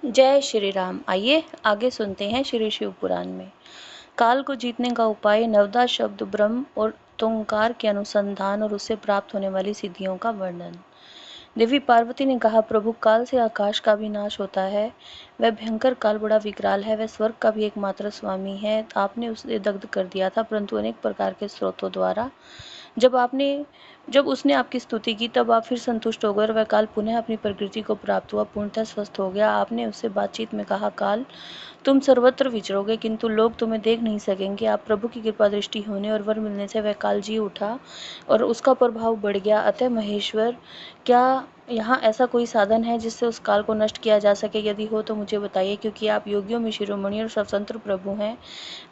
जय श्री राम। आइए आगे सुनते हैं श्री शिव पुराण में। काल को जीतने का उपाय, नवदा शब्द ब्रह्म और तोंकार के अनुसंधान और उससे प्राप्त होने वाली सिद्धियों का वर्णन। देवी पार्वती ने कहा, प्रभु, काल से आकाश का भी नाश होता है। वह भयंकर काल बड़ा विकराल है। वह स्वर्ग का भी एकमात्र स्वामी है। आपने उसे दग्ध कर दिया था, परंतु अनेक प्रकार के स्रोतों द्वारा जब उसने आपकी स्तुति की, तब आप फिर संतुष्ट हो गए और वह काल पुनः अपनी प्रकृति को प्राप्त हुआ, पूर्णतः स्वस्थ हो गया। आपने उससे बातचीत में कहा, काल, तुम सर्वत्र विचरोगे, किंतु लोग तुम्हें देख नहीं सकेंगे। आप प्रभु की कृपा दृष्टि होने और वर मिलने से वह काल जी उठा और उसका प्रभाव बढ़ गया। अतः महेश्वर, क्या यहाँ ऐसा कोई साधन है जिससे उस काल को नष्ट किया जा सके? यदि हो तो मुझे बताइए, क्योंकि आप योगियों में शिरोमणि और स्वतंत्र प्रभु हैं।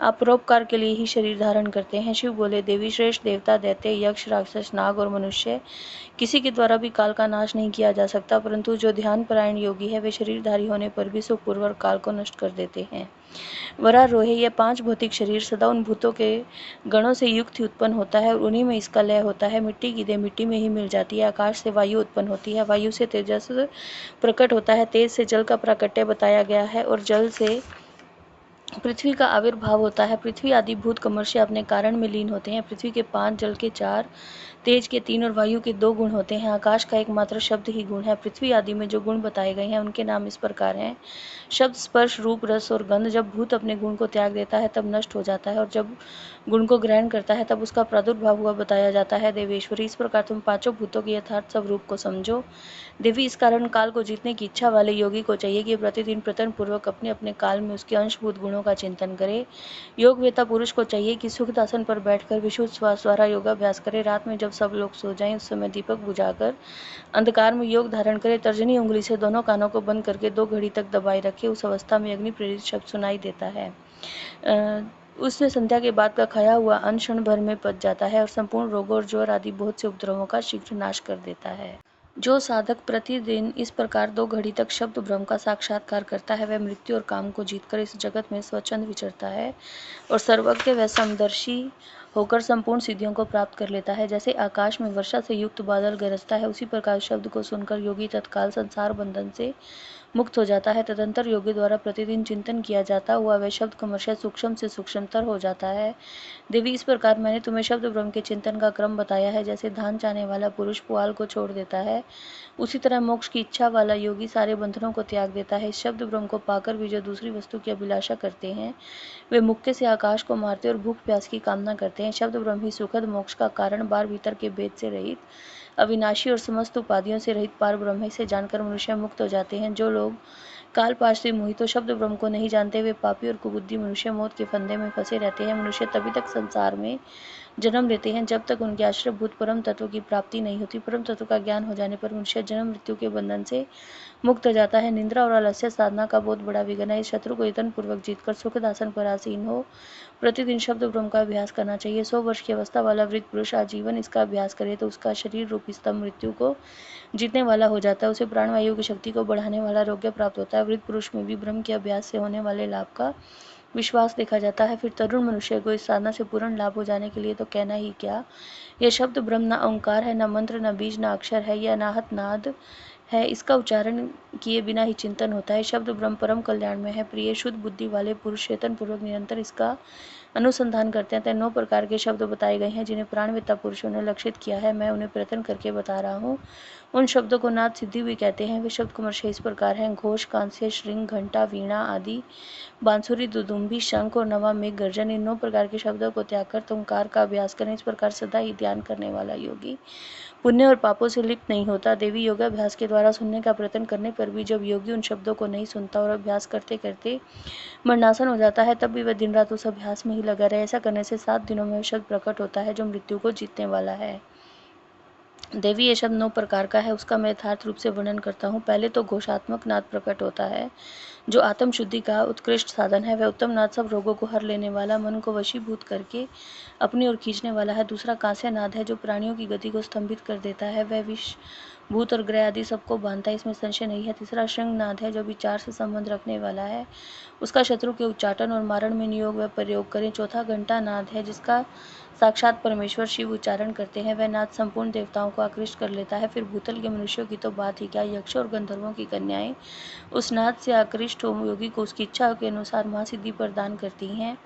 आप परोपकार के लिए ही शरीर धारण करते हैं। शिव बोले, देवी श्रेष्ठ, देवता, दैत्य, यक्ष, राक्षस, नाग और मनुष्य, किसी के द्वारा भी काल का नाश नहीं किया जा सकता, परंतु जो ध्यान परायण योगी है, वे शरीरधारी होने पर भी सुखपूर्वक काल को नष्ट कर देते हैं। वरारोहे, यह 5 भौतिक शरीर सदा उन भूतों के गणों से युक्त ही उत्पन्न होता है और उन्हीं में इसका लय होता है। मिट्टी की देह मिट्टी में ही मिल जाती है। आकाश से वायु उत्पन्न होती है, वायु से तेजस प्रकट होता है, तेज से जल का प्राकट्य बताया गया है और जल से पृथ्वी का आविर्भाव होता है। पृथ्वी आदि भूत कमर्ष्य अपने कारण में लीन होते हैं। पृथ्वी के 5, जल के 4, तेज के 3 और वायु के 2 गुण होते हैं। आकाश का एकमात्र शब्द ही गुण है। पृथ्वी आदि में जो गुण बताए गए हैं, उनके नाम इस प्रकार हैं: शब्द, स्पर्श, रूप, रस और गंध। जब भूत अपने गुण को त्याग देता है, तब नष्ट हो जाता है, और जब गुण को ग्रहण करता है, तब उसका प्रादुर्भाव हुआ बताया जाता है। देवेश्वरी, इस प्रकार तुम 5 भूतों के यथार्थ स्वरूप को समझो। देवी, इस कारण काल को जीतने की इच्छा वाले योगी को चाहिए कि प्रतिदिन प्रयत्न पूर्वक अपने अपने काल में उसके अंशभूत गुणों का चिंतन करे। योगवेता पुरुष को चाहिए कि सुखद आसन पर बैठकर विशुद्ध श्वास द्वारा योगाभ्यास करे। रात में जब सब लोग सो जाएं, उस समय दीपक बुझाकर अंधकार में योग धारण करे। तर्जनी उंगली से दोनों कानों को बंद करके 2 घड़ी तक दबाए रखे। उस अवस्था में अग्नि प्रेरित शब्द सुनाई देता है। उसमें संध्या के बाद का खाया हुआ अन्न क्षण भर में पच जाता है और संपूर्ण रोगों और ज्वर आदि बहुत से उपद्रवों का शीघ्र नाश कर देता है। जो साधक प्रतिदिन इस प्रकार 2 घड़ी तक शब्द ब्रह्म का साक्षात्कार करता है, वह मृत्यु और काम को जीतकर इस जगत में स्वच्छंद विचरता है और सर्वज्ञ व समदर्शी होकर संपूर्ण सिद्धियों को प्राप्त कर लेता है। जैसे आकाश में वर्षा से युक्त बादल गरजता है, उसी प्रकार शब्द को सुनकर योगी तत्काल संसार बंधन से मुक्त हो जाता है। तदंतर योगी द्वारा प्रतिदिन चिंतन किया जाता हुआ वह शब्द क्रमशः सूक्ष्म से सूक्ष्मतर हो जाता है। देवी, इस प्रकार मैंने तुम्हें शब्द ब्रह्म के चिंतन का क्रम बताया है। जैसे धान चाहने वाला पुरुष पुआल को छोड़ देता है, उसी तरह मोक्ष की इच्छा वाला योगी सारे बंधनों को त्याग देता है। इस शब्द ब्रह्म को पाकर भी जो दूसरी वस्तु की अभिलाषा करते हैं, वे मुक्के से आकाश को मारते और भूख प्यास की कामना करते हैं। शब्द ब्रह्म ही सुखद मोक्ष का कारण, बाहर भीतर के भेद से रहित, अविनाशी और समस्त उपाधियों से रहित पार ब्रह्म से जानकर मनुष्य मुक्त हो जाते हैं। जो लोग काल पाश से मोहित शब्द ब्रह्म को नहीं जानते, वे पापी और कुबुद्धि मनुष्य मौत के फंदे में फंसे रहते हैं। मनुष्य तभी तक संसार में जन्म लेते हैं जब तक उनके आश्रयभूत परम तत्व की प्राप्ति नहीं होती। परम तत्व का ज्ञान हो जाने पर मनुष्य जन्म मृत्यु के बंधन से मुक्त हो जाता है। निंद्रा और आलस्य साधना का बहुत बड़ा विघ्न है। इस शत्रु को यत्न पूर्वक जीतकर सुखद आसन पर आसीन हो प्रतिदिन शब्द ब्रह्म का अभ्यास करना चाहिए। 100 वर्ष की अवस्था वाला वृद्ध पुरुष आजीवन इसका अभ्यास करे तो उसका शरीर रूपी स्तंभ मृत्यु को जीतने वाला हो जाता है। उसे प्राणवायु की शक्ति को बढ़ाने वाला आरोग्य प्राप्त होता है। वृद्ध पुरुष में भी ब्रह्म के अभ्यास से होने वाले लाभ का विश्वास देखा जाता है। फिर तरुण मनुष्य को इस साधना से पूर्ण लाभ हो जाने के लिए तो कहना ही क्या। यह शब्द ब्रह्म न ओंकार है, न मंत्र, न बीज, न अक्षर है, यह अनाहत नाद है। इसका उच्चारण किए बिना ही चिंतन होता है। शब्द ब्रह्म परम कल्याण में है। प्रिय शुद्ध बुद्धि वाले पुरुष चेतन पूर्वक निरंतर इसका अनुसंधान करते हैं। 9 प्रकार के शब्द बताए गए हैं जिन्हें प्राणवेत्ता पुरुषों ने लक्षित किया है। मैं उन्हें प्रयत्न करके बता रहा हूँ। उन शब्दों को नाद सिद्धि भी कहते हैं। वे शब्द क्रमशः इस प्रकार हैं: घोष, कांस्य, श्रृंग, घंटा, वीणा आदि, बांसुरी, दुदुम्बी, शंख और नवा मेघ गर्जन। इन 9 प्रकार के शब्दों को त्याग कर ओंकार का अभ्यास करें। इस प्रकार सदा ही ध्यान करने वाला योगी पुण्य और पापों से लिप्त नहीं होता। देवी, योगाभ्यास के द्वारा सुनने का प्रयत्न करने पर भी जब योगी उन शब्दों को नहीं सुनता और अभ्यास करते करते मरणासन हो जाता है, तब भी वह दिन रात उस अभ्यास में ही लगा रहे। ऐसा करने से 7 दिनों में वह शब्द प्रकट होता है जो मृत्यु को जीतने वाला है। देवी, ये शब्द 9 प्रकार का है, उसका मैं यथार्थ रूप से वर्णन करता हूँ। पहले तो घोषात्मक नाद प्रकट होता है जो आत्म शुद्धि का उत्कृष्ट साधन है। वह उत्तम नाद सब रोगों को हर लेने वाला, मन को वशीभूत करके अपनी ओर खींचने वाला है। दूसरा कांस्य नाद है जो प्राणियों की गति को स्तंभित कर देता है। वह विष भूत और ग्रह आदि सबको बांधता है, इसमें संशय नहीं है। तीसरा शंखनाद है जो विचार से संबंध रखने वाला है, उसका शत्रु के उच्चाटन और मारण में नियोग व प्रयोग करें। चौथा घंटा नाद है जिसका साक्षात परमेश्वर शिव उच्चारण करते हैं, वह नाद संपूर्ण देवताओं को आकृष्ट कर लेता है। फिर भूतल के मनुष्यों की तो बात ही क्या, यक्ष और गंधर्वों की कन्याएं उस नाद से आकृष्ट हो योगी को उसकी इच्छा के अनुसार महासिद्धि प्रदान करती हैं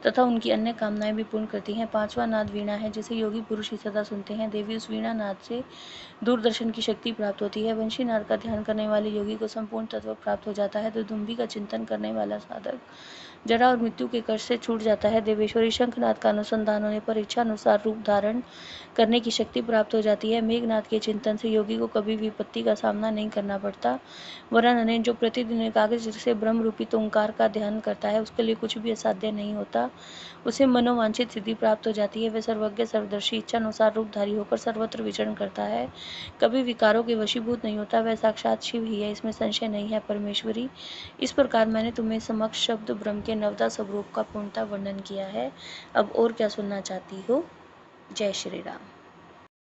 तथा उनकी अन्य कामनाएं भी पूर्ण करती हैं। पांचवा नाद वीणा है जिसे योगी पुरुष ही सदा सुनते हैं। देवी उस वीणा नाद से दूरदर्शन की शक्ति प्राप्त होती है। वंशी नाद का ध्यान करने वाले योगी को संपूर्ण तत्व प्राप्त हो जाता है। दुदुम्बी का चिंतन करने वाला साधक जरा और मृत्यु के कष्ट से छूट जाता है। देवेश्वरी शंखनाद का अनुसंधान होने पर इच्छा अनुसार रूप धारण करने की शक्ति प्राप्त हो जाती है। मेघनाद के चिंतन से योगी को कभी विपत्ति का सामना नहीं करना पड़ता। वरन जो प्रतिदिन एकाग्र से ब्रह्म रूपी ओंकार का ध्यान करता है उसके लिए कुछ भी असाध्य नहीं होता, उसे मनोवांछित सिद्धि प्राप्त हो जाती है। वह सर्वज्ञ सर्वदर्शी इच्छा अनुसार रूपधारी होकर सर्वत्र विचरण करता है, कभी विकारों के वशीभूत नहीं होता। वह साक्षात शिव ही है, इसमें संशय नहीं है। परमेश्वरी, इस प्रकार मैंने तुम्हें समक्ष शब्द ब्रह्म के नवदा स्वरूप का पूर्णतः वर्णन किया है। अब और क्या सुनना चाहती हो? जय श्री राम।